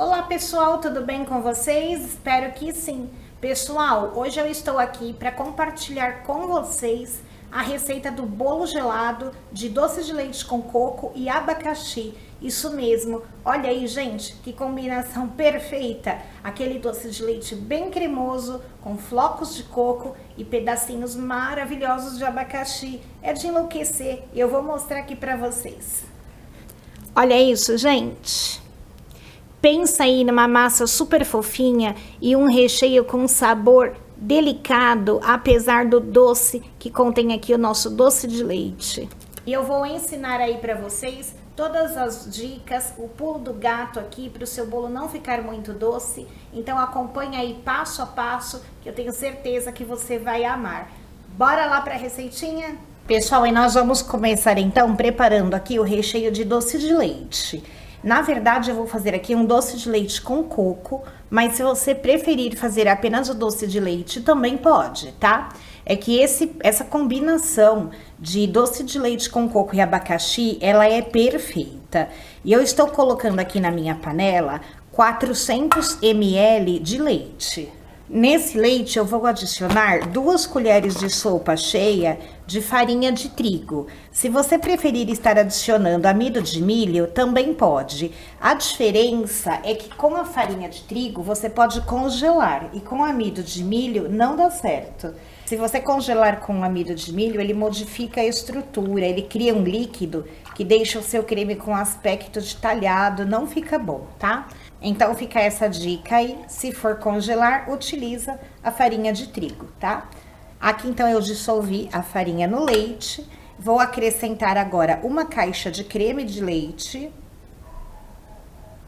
Olá pessoal, tudo bem com vocês? Espero que sim. Pessoal, hoje eu estou aqui para compartilhar com vocês a receita do bolo gelado de doce de leite com coco e abacaxi. Isso mesmo, olha aí gente, que combinação perfeita! Aquele doce de leite bem cremoso, com flocos de coco e pedacinhos maravilhosos de abacaxi. É de enlouquecer e eu vou mostrar aqui para vocês. Olha isso, gente! Pensa aí numa massa super fofinha e um recheio com sabor delicado, apesar do doce que contém aqui o nosso doce de leite. E eu vou ensinar aí para vocês todas as dicas, o pulo do gato aqui para o seu bolo não ficar muito doce. Então acompanha aí passo a passo que eu tenho certeza que você vai amar. Bora lá para a receitinha? Pessoal, e nós vamos começar então preparando aqui o recheio de doce de leite. Na verdade, eu vou fazer aqui um doce de leite com coco, mas se você preferir fazer apenas o doce de leite, também pode, tá? É que essa combinação de doce de leite com coco e abacaxi, ela é perfeita. E eu estou colocando aqui na minha panela 400 ml de leite. Nesse leite eu vou adicionar 2 colheres de sopa cheia de farinha de trigo. Se você preferir estar adicionando amido de milho, também pode. A diferença é que com a farinha de trigo você pode congelar e com amido de milho não dá certo. Se você congelar com amido de milho, ele modifica a estrutura, ele cria um líquido que deixa o seu creme com aspecto de talhado, não fica bom, tá? Então fica essa dica aí, se for congelar, utiliza a farinha de trigo, tá? Aqui então eu dissolvi a farinha no leite, vou acrescentar agora uma caixa de creme de leite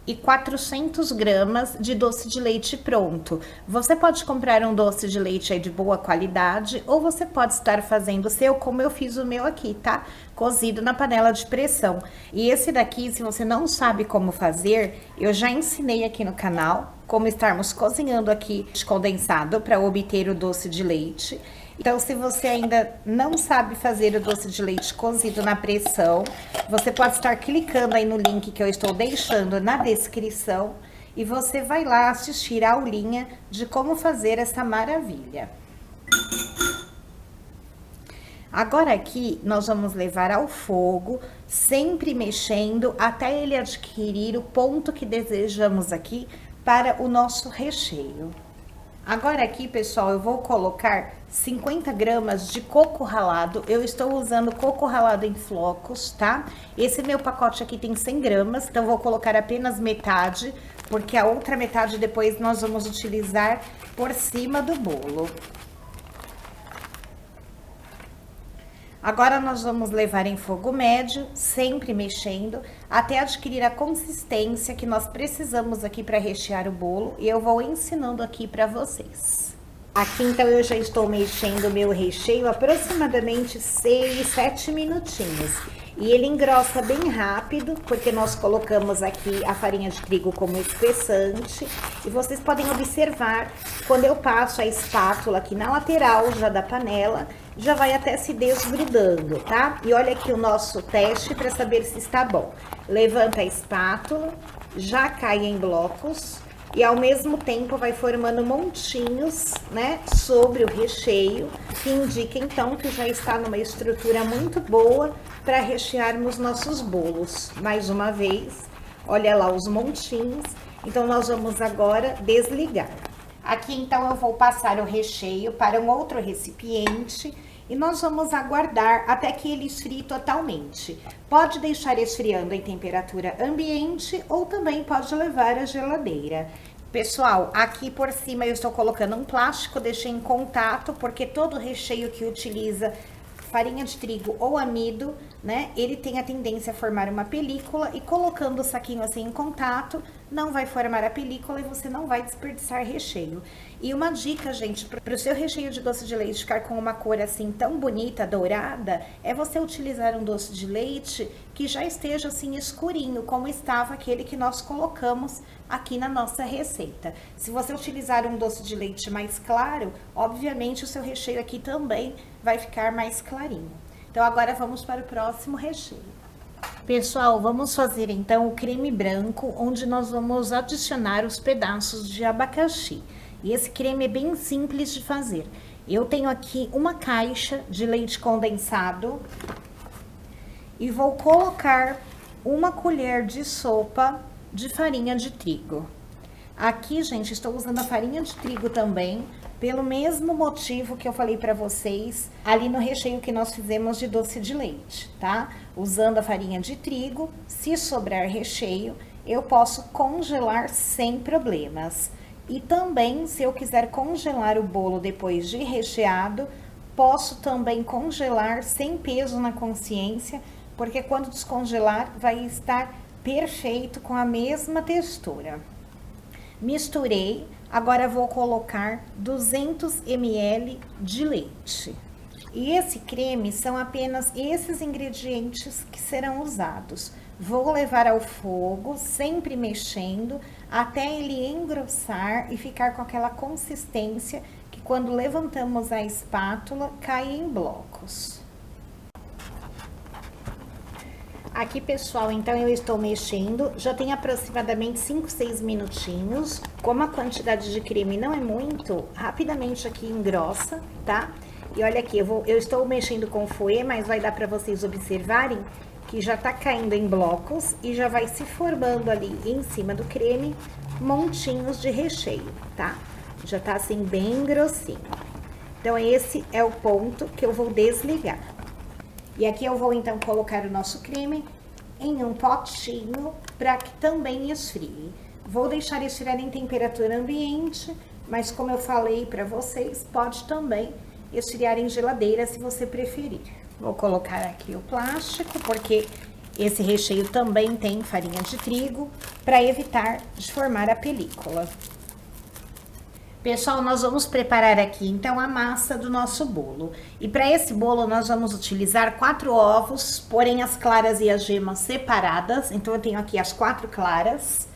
e 400 gramas de doce de leite pronto. Você pode comprar um doce de leite aí de boa qualidade ou você pode estar fazendo o seu como eu fiz o meu aqui, tá? Cozido na panela de pressão. E esse daqui, se você não sabe como fazer, eu já ensinei aqui no canal como estarmos cozinhando aqui condensado para obter o doce de leite. Então, se você ainda não sabe fazer o doce de leite cozido na pressão, você pode estar clicando aí no link que eu estou deixando na descrição e você vai lá assistir a aulinha de como fazer essa maravilha. Agora aqui nós vamos levar ao fogo, sempre mexendo até ele adquirir o ponto que desejamos aqui para o nosso recheio. Agora aqui, pessoal, eu vou colocar 50 gramas de coco ralado. Eu estou usando coco ralado em flocos, tá? Esse meu pacote aqui tem 100 gramas, então vou colocar apenas metade, porque a outra metade depois nós vamos utilizar por cima do bolo. Agora nós vamos levar em fogo médio, sempre mexendo, até adquirir a consistência que nós precisamos aqui para rechear o bolo. E eu vou ensinando aqui para vocês. Aqui então eu já estou mexendo o meu recheio aproximadamente 6, 7 minutinhos. E ele engrossa bem rápido, porque nós colocamos aqui a farinha de trigo como espessante. E vocês podem observar, quando eu passo a espátula aqui na lateral já da panela, já vai até se desgrudando, tá? E olha aqui o nosso teste para saber se está bom. Levanta a espátula, já cai em blocos e ao mesmo tempo vai formando montinhos, né, sobre o recheio, que indica então que já está numa estrutura muito boa para rechearmos nossos bolos. Mais uma vez, olha lá os montinhos. Então nós vamos agora desligar. Aqui então eu vou passar o recheio para um outro recipiente e nós vamos aguardar até que ele esfrie totalmente. Pode deixar esfriando em temperatura ambiente ou também pode levar à geladeira. Pessoal, aqui por cima eu estou colocando um plástico, deixei em contato, porque todo recheio que utiliza farinha de trigo ou amido, né, ele tem a tendência a formar uma película e colocando o saquinho assim em contato, não vai formar a película e você não vai desperdiçar recheio. E uma dica, gente, para o seu recheio de doce de leite ficar com uma cor assim tão bonita, dourada, é você utilizar um doce de leite que já esteja assim escurinho, como estava aquele que nós colocamos aqui na nossa receita. Se você utilizar um doce de leite mais claro, obviamente o seu recheio aqui também vai ficar mais clarinho. Então agora vamos para o próximo recheio. Pessoal, vamos fazer então o creme branco, onde nós vamos adicionar os pedaços de abacaxi. E esse creme é bem simples de fazer. Eu tenho aqui uma caixa de leite condensado e vou colocar uma colher de sopa de farinha de trigo. Aqui, gente, estou usando a farinha de trigo também, pelo mesmo motivo que eu falei para vocês ali no recheio que nós fizemos de doce de leite, tá? Usando a farinha de trigo, se sobrar recheio, eu posso congelar sem problemas. E também, se eu quiser congelar o bolo depois de recheado, posso também congelar sem peso na consciência, porque quando descongelar vai estar perfeito com a mesma textura. Misturei, agora vou colocar 200 ml de leite. E esse creme são apenas esses ingredientes que serão usados. Vou levar ao fogo, sempre mexendo, até ele engrossar e ficar com aquela consistência que quando levantamos a espátula, cai em blocos. Aqui, pessoal, então eu estou mexendo, já tem aproximadamente 5, 6 minutinhos. Como a quantidade de creme não é muito, rapidamente aqui engrossa, tá? E olha aqui, eu estou mexendo com fouet, mas vai dar para vocês observarem que já tá caindo em blocos e já vai se formando ali em cima do creme montinhos de recheio, tá? Já tá assim bem grossinho. Então esse é o ponto que eu vou desligar. E aqui eu vou então colocar o nosso creme em um potinho para que também esfrie. Vou deixar esfriar em temperatura ambiente, mas como eu falei para vocês, pode também esfriar em geladeira se você preferir. Vou colocar aqui o plástico, porque esse recheio também tem farinha de trigo, para evitar de formar a película. Pessoal, nós vamos preparar aqui então a massa do nosso bolo. E para esse bolo nós vamos utilizar 4 ovos, porém as claras e as gemas separadas. Então eu tenho aqui as 4 claras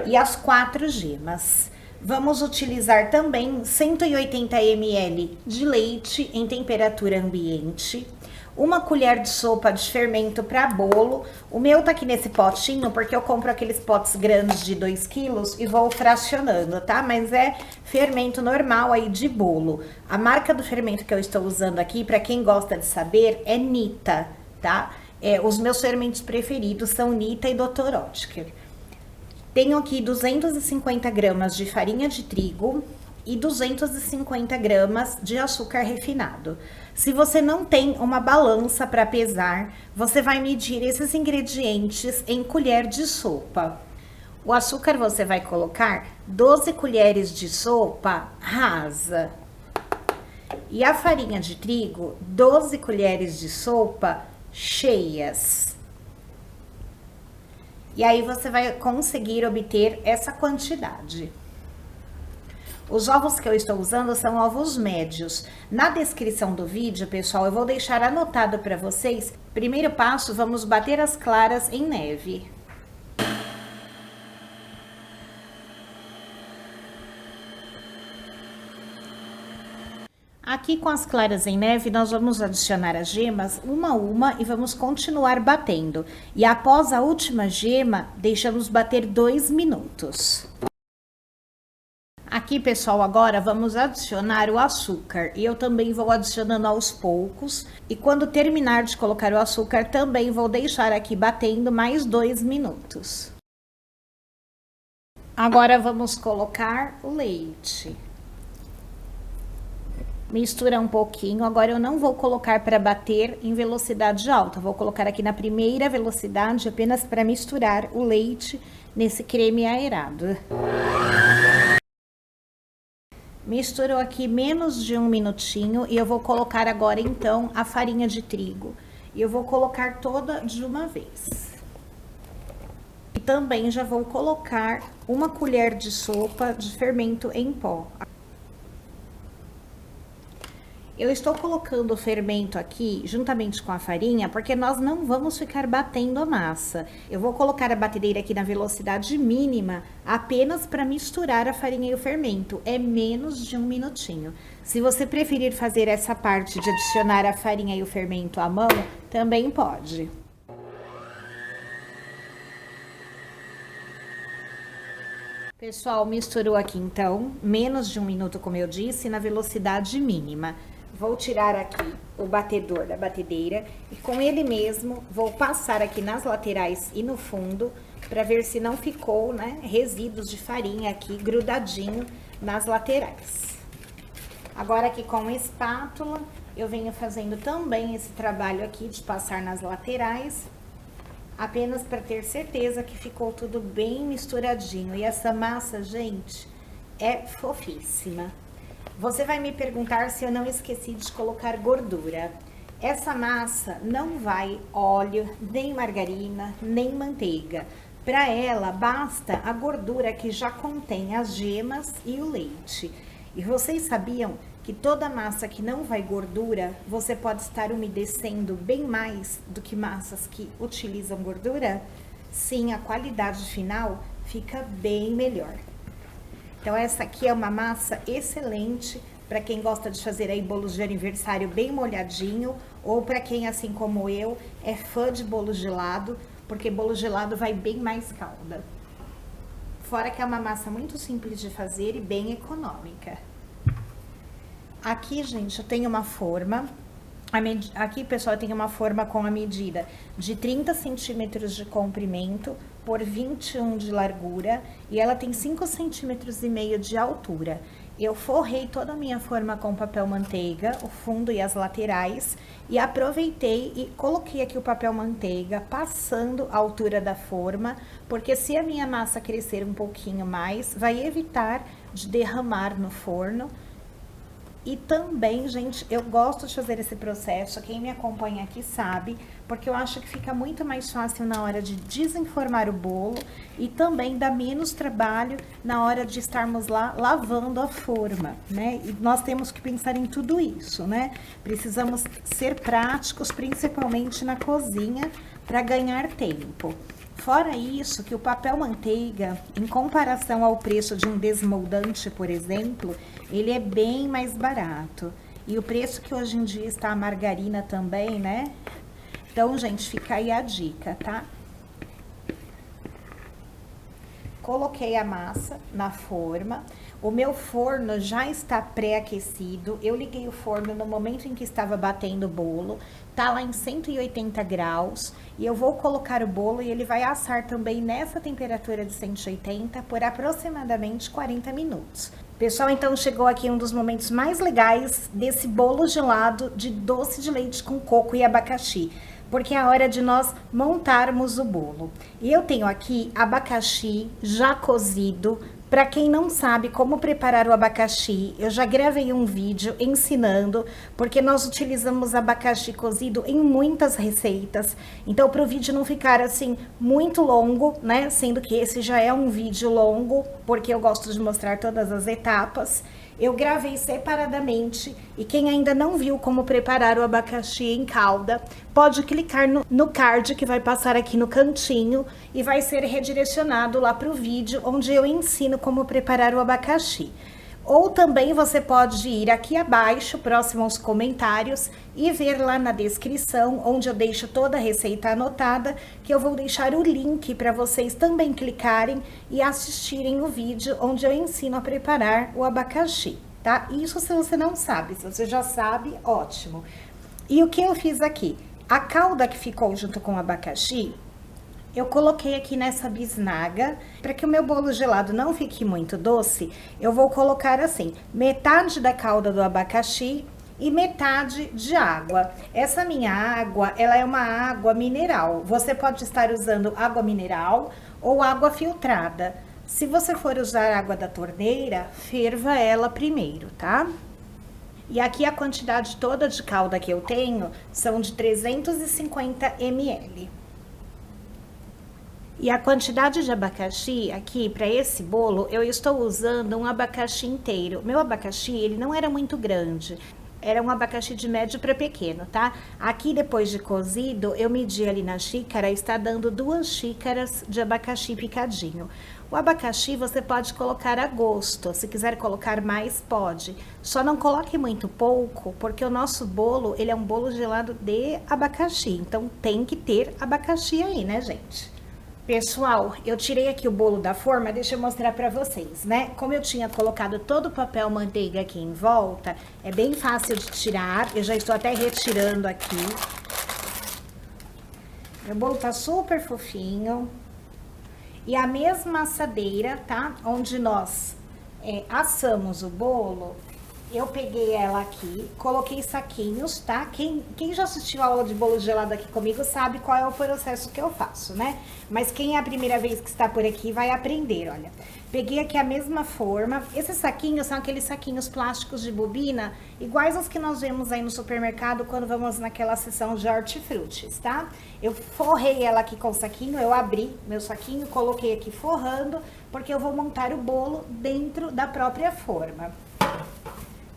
e as 4 gemas. Vamos utilizar também 180 ml de leite em temperatura ambiente. Uma colher de sopa de fermento para bolo. O meu tá aqui nesse potinho porque eu compro aqueles potes grandes de 2 quilos e vou fracionando, tá? Mas é fermento normal aí de bolo. A marca do fermento que eu estou usando aqui, para quem gosta de saber, é Nita, tá? Os meus fermentos preferidos são Nita e Dr. Oetker. Tenho aqui 250 gramas de farinha de trigo e 250 gramas de açúcar refinado. Se você não tem uma balança para pesar, você vai medir esses ingredientes em colher de sopa. O açúcar você vai colocar 12 colheres de sopa rasa. E a farinha de trigo, 12 colheres de sopa cheias. E aí você vai conseguir obter essa quantidade. Os ovos que eu estou usando são ovos médios. Na descrição do vídeo, pessoal, eu vou deixar anotado para vocês. Primeiro passo, vamos bater as claras em neve. Aqui com as claras em neve, nós vamos adicionar as gemas uma a uma e vamos continuar batendo. E após a última gema, deixamos bater 2 minutos. Aqui, pessoal, agora vamos adicionar o açúcar. E eu também vou adicionando aos poucos. E quando terminar de colocar o açúcar, também vou deixar aqui batendo mais 2 minutos. Agora vamos colocar o leite. Mistura um pouquinho. Agora eu não vou colocar para bater em velocidade alta. Vou colocar aqui na primeira velocidade, apenas para misturar o leite nesse creme aerado. Misturou aqui menos de 1 minutinho e eu vou colocar agora então a farinha de trigo. E eu vou colocar toda de uma vez. E também já vou colocar uma colher de sopa de fermento em pó. Eu estou colocando o fermento aqui juntamente com a farinha, porque nós não vamos ficar batendo a massa. Eu vou colocar a batedeira aqui na velocidade mínima, apenas para misturar a farinha e o fermento. É menos de 1 minutinho. Se você preferir fazer essa parte de adicionar a farinha e o fermento à mão, também pode. Pessoal, misturou aqui então, menos de 1 minuto, como eu disse, na velocidade mínima. Vou tirar aqui o batedor da batedeira e com ele mesmo vou passar aqui nas laterais e no fundo para ver se não ficou, né, resíduos de farinha aqui grudadinho nas laterais. Agora aqui com a espátula eu venho fazendo também esse trabalho aqui de passar nas laterais, apenas para ter certeza que ficou tudo bem misturadinho. E essa massa, gente, é fofíssima. Você vai me perguntar se eu não esqueci de colocar gordura. Essa massa não vai óleo, nem margarina, nem manteiga. Para ela, basta a gordura que já contém as gemas e o leite. E vocês sabiam que toda massa que não vai gordura, você pode estar umedecendo bem mais do que massas que utilizam gordura? Sim, a qualidade final fica bem melhor. Então essa aqui é uma massa excelente para quem gosta de fazer aí bolos de aniversário bem molhadinho, ou para quem, assim como eu, é fã de bolo gelado, porque bolo gelado vai bem mais calda. Fora que é uma massa muito simples de fazer e bem econômica. Aqui, gente, eu tenho uma forma. Aqui, pessoal, eu tenho uma forma com a medida de 30 centímetros de comprimento por 21 de largura e ela tem 5,5 centímetros de altura. Eu forrei toda a minha forma com papel manteiga, o fundo e as laterais, e aproveitei e coloquei aqui o papel manteiga passando a altura da forma, porque se a minha massa crescer um pouquinho mais, vai evitar de derramar no forno. E também, gente, eu gosto de fazer esse processo, quem me acompanha aqui sabe, porque eu acho que fica muito mais fácil na hora de desenformar o bolo e também dá menos trabalho na hora de estarmos lá lavando a forma, né? E nós temos que pensar em tudo isso, né? Precisamos ser práticos, principalmente na cozinha, para ganhar tempo. Fora isso, que o papel manteiga, em comparação ao preço de um desmoldante, por exemplo, ele é bem mais barato. E o preço que hoje em dia está a margarina também, né? Então, gente, fica aí a dica, tá? Coloquei a massa na forma. O meu forno já está pré-aquecido. Eu liguei o forno no momento em que estava batendo o bolo. Tá lá em 180 graus. E eu vou colocar o bolo e ele vai assar também nessa temperatura de 180 por aproximadamente 40 minutos. Pessoal, então chegou aqui um dos momentos mais legais desse bolo gelado de doce de leite com coco e abacaxi, porque é a hora de nós montarmos o bolo. E eu tenho aqui abacaxi já cozido. Para quem não sabe como preparar o abacaxi, eu já gravei um vídeo ensinando, porque nós utilizamos abacaxi cozido em muitas receitas. Então, para o vídeo não ficar assim muito longo, né? Sendo que esse já é um vídeo longo, porque eu gosto de mostrar todas as etapas. Eu gravei separadamente e quem ainda não viu como preparar o abacaxi em calda, pode clicar no card que vai passar aqui no cantinho e vai ser redirecionado lá para o vídeo onde eu ensino como preparar o abacaxi. Ou também você pode ir aqui abaixo, próximo aos comentários, e ver lá na descrição, onde eu deixo toda a receita anotada, que eu vou deixar o link para vocês também clicarem e assistirem o vídeo onde eu ensino a preparar o abacaxi, tá? Isso se você não sabe, se você já sabe, ótimo. E o que eu fiz aqui? A calda que ficou junto com o abacaxi, eu coloquei aqui nessa bisnaga, para que o meu bolo gelado não fique muito doce, eu vou colocar assim, metade da calda do abacaxi e metade de água. Essa minha água, ela é uma água mineral. Você pode estar usando água mineral ou água filtrada. Se você for usar água da torneira, ferva ela primeiro, tá? E aqui a quantidade toda de calda que eu tenho são de 350 ml. E a quantidade de abacaxi aqui para esse bolo, eu estou usando um abacaxi inteiro. Meu abacaxi, ele não era muito grande, era um abacaxi de médio para pequeno, tá? Aqui depois de cozido, eu medi ali na xícara, está dando 2 xícaras de abacaxi picadinho. O abacaxi você pode colocar a gosto, se quiser colocar mais, pode. Só não coloque muito pouco, porque o nosso bolo, ele é um bolo gelado de abacaxi, então tem que ter abacaxi aí, né, gente? Pessoal, eu tirei aqui o bolo da forma, deixa eu mostrar pra vocês, né? Como eu tinha colocado todo o papel manteiga aqui em volta, é bem fácil de tirar. Eu já estou até retirando aqui. Meu bolo tá super fofinho. E a mesma assadeira, tá? Onde nós assamos o bolo, eu peguei ela aqui, coloquei saquinhos, tá? Quem já assistiu a aula de bolo gelado aqui comigo sabe qual é o processo que eu faço, né? Mas quem é a primeira vez que está por aqui vai aprender, olha. Peguei aqui a mesma forma. Esses saquinhos são aqueles saquinhos plásticos de bobina, iguais aos que nós vemos aí no supermercado quando vamos naquela seção de hortifrutis, tá? Eu forrei ela aqui com o saquinho, eu abri meu saquinho, coloquei aqui forrando, porque eu vou montar o bolo dentro da própria forma.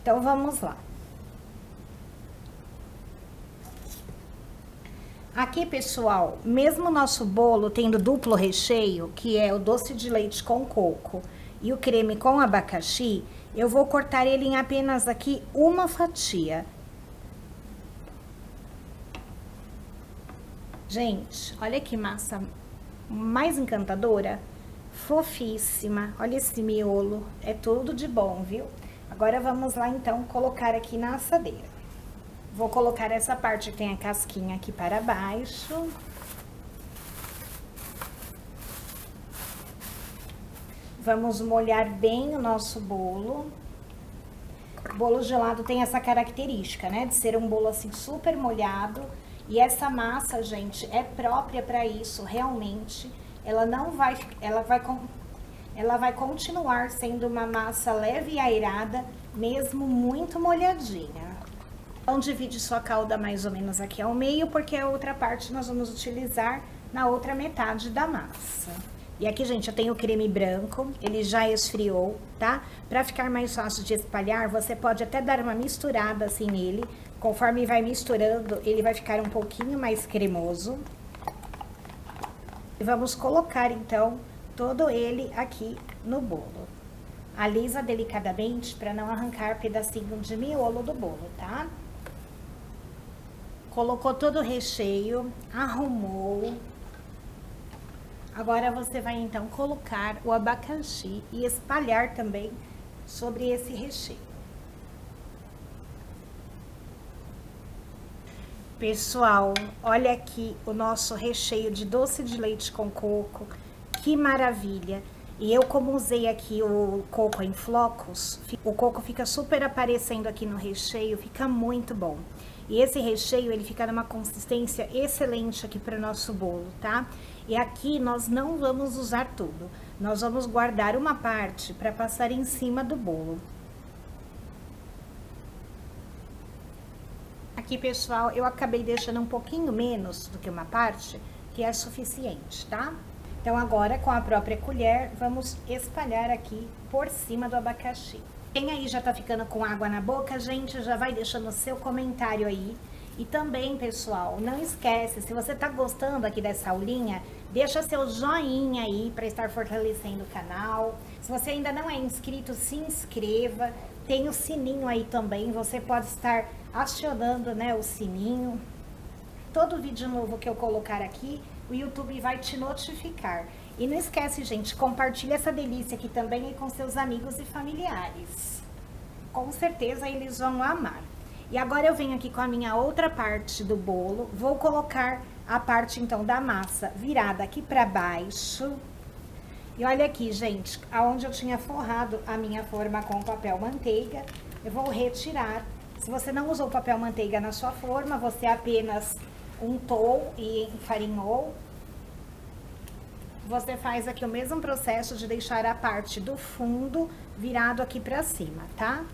Então, vamos lá. Aqui, pessoal, mesmo o nosso bolo tendo duplo recheio, que é o doce de leite com coco e o creme com abacaxi, eu vou cortar ele em apenas aqui uma fatia. Gente, olha que massa mais encantadora, fofíssima. Olha esse miolo, é tudo de bom, viu? Agora, vamos lá, então, colocar aqui na assadeira. Vou colocar essa parte que tem a casquinha aqui para baixo. Vamos molhar bem o nosso bolo. O bolo gelado tem essa característica, né? De ser um bolo, assim, super molhado. E essa massa, gente, é própria para isso, realmente. Ela não vai... Ela vai continuar sendo uma massa leve e aerada, mesmo muito molhadinha. Então, divide sua calda mais ou menos aqui ao meio, porque a outra parte nós vamos utilizar na outra metade da massa. E aqui, gente, eu tenho o creme branco, ele já esfriou, tá? Pra ficar mais fácil de espalhar, você pode até dar uma misturada assim nele. Conforme vai misturando, ele vai ficar um pouquinho mais cremoso. E vamos colocar, então, todo ele aqui no bolo. Alisa delicadamente para não arrancar pedacinho de miolo do bolo, tá? Colocou todo o recheio, arrumou. Agora você vai então colocar o abacaxi e espalhar também sobre esse recheio. Pessoal, olha aqui o nosso recheio de doce de leite com coco. Que maravilha! E eu, como usei aqui o coco em flocos, o coco fica super aparecendo aqui no recheio, fica muito bom. E esse recheio, ele fica numa consistência excelente aqui para o nosso bolo, tá? E aqui nós não vamos usar tudo, nós vamos guardar uma parte para passar em cima do bolo. Aqui, pessoal, eu acabei deixando um pouquinho menos do que uma parte, que é suficiente, tá? Então, agora, com a própria colher, vamos espalhar aqui por cima do abacaxi. Quem aí já tá ficando com água na boca, gente, já vai deixando o seu comentário aí. E também, pessoal, não esquece, se você tá gostando aqui dessa aulinha, deixa seu joinha aí para estar fortalecendo o canal. Se você ainda não é inscrito, se inscreva. Tem o sininho aí também, você pode estar acionando, né, o sininho. Todo vídeo novo que eu colocar aqui, o YouTube vai te notificar. E não esquece, gente, compartilha essa delícia aqui também com seus amigos e familiares. Com certeza eles vão amar. E agora eu venho aqui com a minha outra parte do bolo. Vou colocar a parte, então, da massa virada aqui pra baixo. E olha aqui, gente, aonde eu tinha forrado a minha forma com papel manteiga, eu vou retirar. Se você não usou papel manteiga na sua forma, você apenas untou e enfarinhou. Você faz aqui o mesmo processo de deixar a parte do fundo virado aqui pra cima, tá?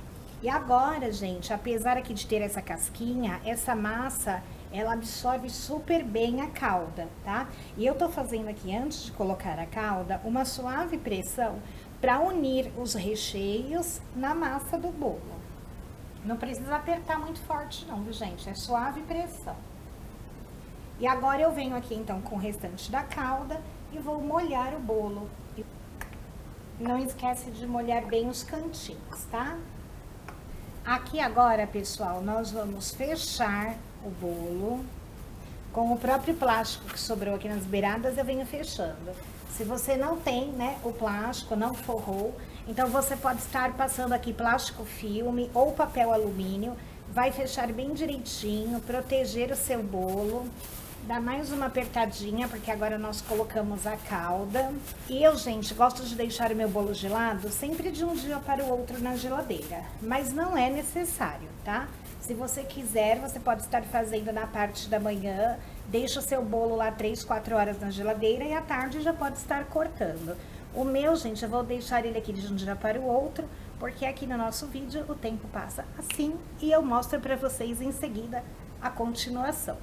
E agora, gente, apesar aqui de ter essa casquinha, essa massa, ela absorve super bem a calda, tá? E eu tô fazendo aqui, antes de colocar a calda, uma suave pressão pra unir os recheios na massa do bolo. Não precisa apertar muito forte não, viu, gente? É suave pressão. E agora eu venho aqui, então, com o restante da calda e vou molhar o bolo. Não esquece de molhar bem os cantinhos, tá? Aqui agora, pessoal, nós vamos fechar o bolo. Com o próprio plástico que sobrou aqui nas beiradas, eu venho fechando. Se você não tem, né, o plástico, não forrou, então você pode estar passando aqui plástico filme ou papel alumínio, vai fechar bem direitinho, proteger o seu bolo. Dá mais uma apertadinha, porque agora nós colocamos a calda. E eu, gente, gosto de deixar o meu bolo gelado sempre de um dia para o outro na geladeira, mas não é necessário, tá? Se você quiser, você pode estar fazendo na parte da manhã, deixa o seu bolo lá 3, 4 horas na geladeira e à tarde já pode estar cortando. O meu, gente, eu vou deixar ele aqui de um dia para o outro, porque aqui no nosso vídeo o tempo passa assim e eu mostro para vocês em seguida a continuação.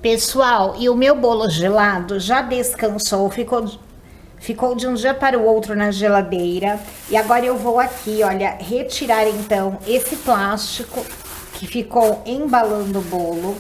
Pessoal, e o meu bolo gelado já descansou, ficou de um dia para o outro na geladeira. E agora eu vou aqui, olha, retirar então esse plástico que ficou embalando o bolo.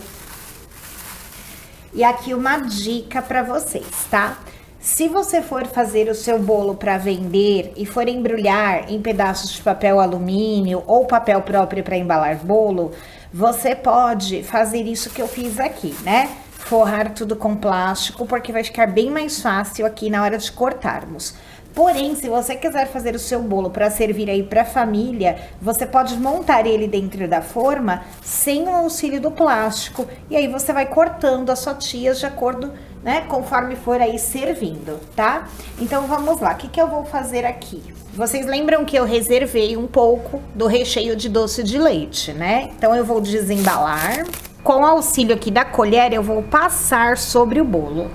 E aqui uma dica para vocês, tá? Se você for fazer o seu bolo para vender e for embrulhar em pedaços de papel alumínio ou papel próprio para embalar bolo, você pode fazer isso que eu fiz aqui, né? Forrar tudo com plástico, porque vai ficar bem mais fácil aqui na hora de cortarmos. Porém, se você quiser fazer o seu bolo para servir aí para a família, você pode montar ele dentro da forma sem o auxílio do plástico. E aí você vai cortando as fatias de acordo, né, conforme for aí servindo, tá? Então vamos lá, o que eu vou fazer aqui? Vocês lembram que eu reservei um pouco do recheio de doce de leite, né? Então eu vou desembalar. Com o auxílio aqui da colher, eu vou passar sobre o bolo.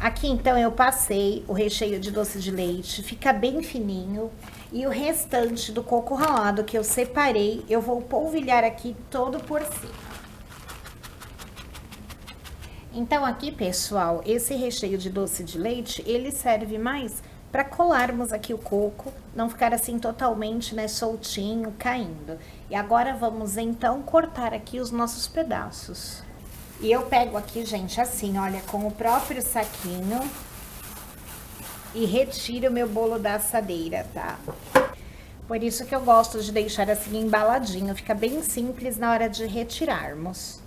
Aqui, então, eu passei o recheio de doce de leite, fica bem fininho. E o restante do coco ralado que eu separei, eu vou polvilhar aqui todo por cima. Então, aqui, pessoal, esse recheio de doce de leite, ele serve mais para colarmos aqui o coco, não ficar assim totalmente, né, soltinho, caindo. E agora vamos, então, cortar aqui os nossos pedaços. E eu pego aqui, gente, assim, olha, com o próprio saquinho e retiro o meu bolo da assadeira, tá? Por isso que eu gosto de deixar assim embaladinho, fica bem simples na hora de retirarmos.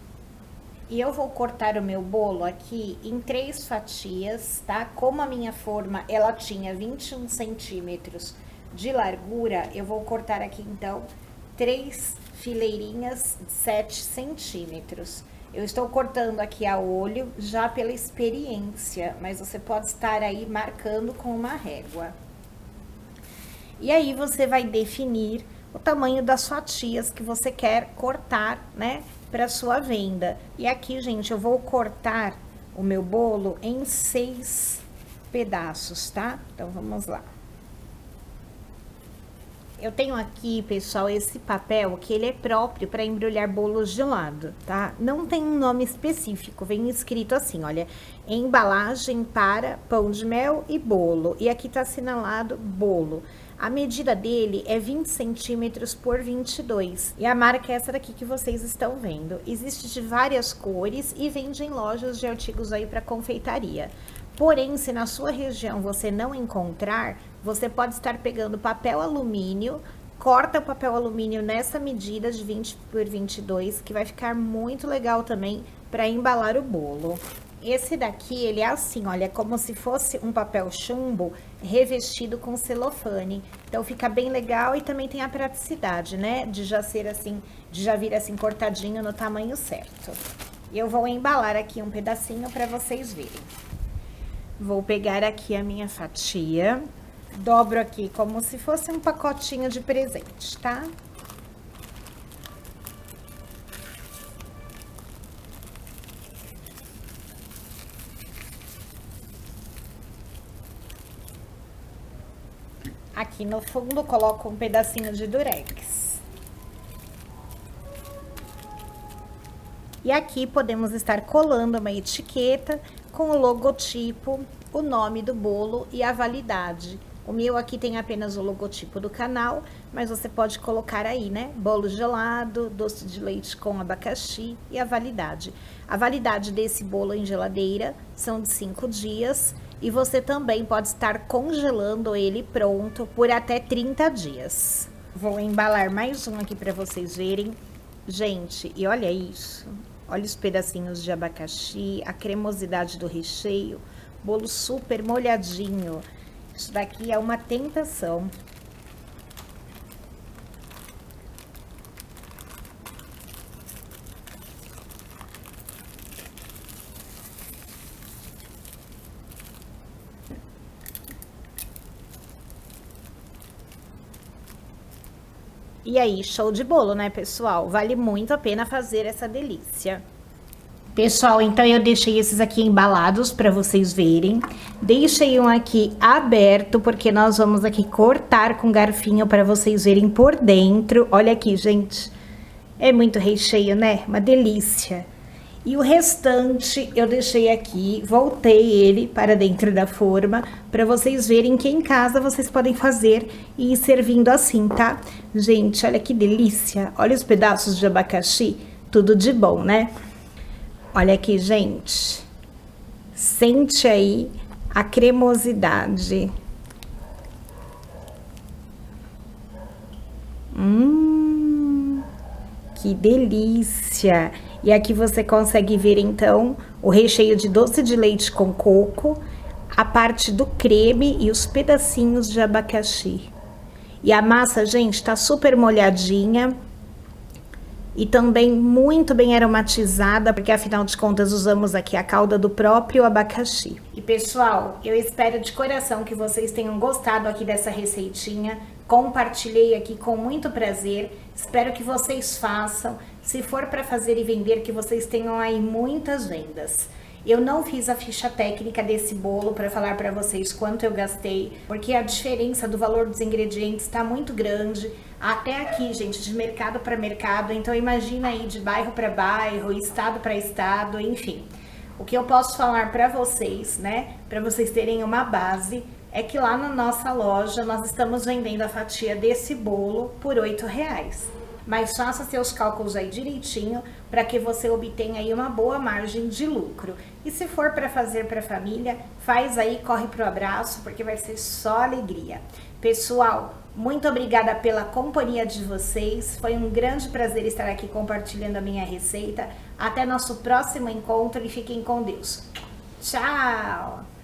E eu vou cortar o meu bolo aqui em 3 fatias, tá? Como a minha forma, ela tinha 21 centímetros de largura, eu vou cortar aqui, então, 3 fileirinhas de 7 centímetros. Eu estou cortando aqui a olho, já pela experiência, mas você pode estar aí marcando com uma régua. E aí, você vai definir o tamanho das fatias que você quer cortar, né, para sua venda. E aqui, gente, eu vou cortar o meu bolo em 6 pedaços, tá? Então, vamos lá. Eu tenho aqui, pessoal, esse papel que ele é próprio para embrulhar bolo gelado, tá? Não tem um nome específico, vem escrito assim, olha, embalagem para pão de mel e bolo. E aqui tá assinalado bolo. A medida dele é 20 centímetros por 22. E a marca é essa daqui que vocês estão vendo. Existe de várias cores e vende em lojas de artigos aí para confeitaria. Porém, se na sua região você não encontrar, você pode estar pegando papel alumínio, corta o papel alumínio nessa medida de 20 por 22, que vai ficar muito legal também para embalar o bolo. Esse daqui, ele é assim, olha, como se fosse um papel chumbo revestido com celofane. Então fica bem legal e também tem a praticidade, né, de já ser assim, de já vir assim cortadinho no tamanho certo. Eu vou embalar aqui um pedacinho para vocês verem. Vou pegar aqui a minha fatia, dobro aqui como se fosse um pacotinho de presente, tá? Aqui no fundo coloco um pedacinho de durex. E aqui podemos estar colando uma etiqueta com o logotipo, o nome do bolo e a validade. O meu aqui tem apenas o logotipo do canal, mas você pode colocar aí, né? Bolo gelado, doce de leite com abacaxi e a validade. A validade desse bolo em geladeira são de 5 dias e você também pode estar congelando ele pronto por até 30 dias. Vou embalar mais um aqui para vocês verem. Gente, e olha isso. Olha os pedacinhos de abacaxi, a cremosidade do recheio, bolo super molhadinho. Isso daqui é uma tentação. E aí, show de bolo, né, pessoal? Vale muito a pena fazer essa delícia. Pessoal, então eu deixei esses aqui embalados para vocês verem. Deixei um aqui aberto, porque nós vamos aqui cortar com garfinho para vocês verem por dentro. Olha aqui, gente. É muito recheio, né? Uma delícia. E o restante eu deixei aqui, voltei ele para dentro da forma, para vocês verem que em casa vocês podem fazer e ir servindo assim, tá? Gente, olha que delícia. Olha os pedaços de abacaxi, tudo de bom, né? Olha aqui, gente. Sente aí a cremosidade. Que delícia! E aqui você consegue ver, então, o recheio de doce de leite com coco, a parte do creme e os pedacinhos de abacaxi. E a massa, gente, tá super molhadinha e também muito bem aromatizada, porque afinal de contas usamos aqui a calda do próprio abacaxi. E pessoal, eu espero de coração que vocês tenham gostado aqui dessa receitinha. Compartilhei aqui com muito prazer, espero que vocês façam, se for para fazer e vender, que vocês tenham aí muitas vendas. Eu não fiz a ficha técnica desse bolo para falar para vocês quanto eu gastei, porque a diferença do valor dos ingredientes está muito grande, até aqui, gente, de mercado para mercado, então imagina aí de bairro para bairro, estado para estado, enfim. O que eu posso falar para vocês, né, para vocês terem uma base, é que lá na nossa loja nós estamos vendendo a fatia desse bolo por R$8. Mas faça seus cálculos aí direitinho para que você obtenha aí uma boa margem de lucro. E se for para fazer para a família, faz aí, corre pro abraço, porque vai ser só alegria. Pessoal, muito obrigada pela companhia de vocês. Foi um grande prazer estar aqui compartilhando a minha receita. Até nosso próximo encontro e fiquem com Deus. Tchau!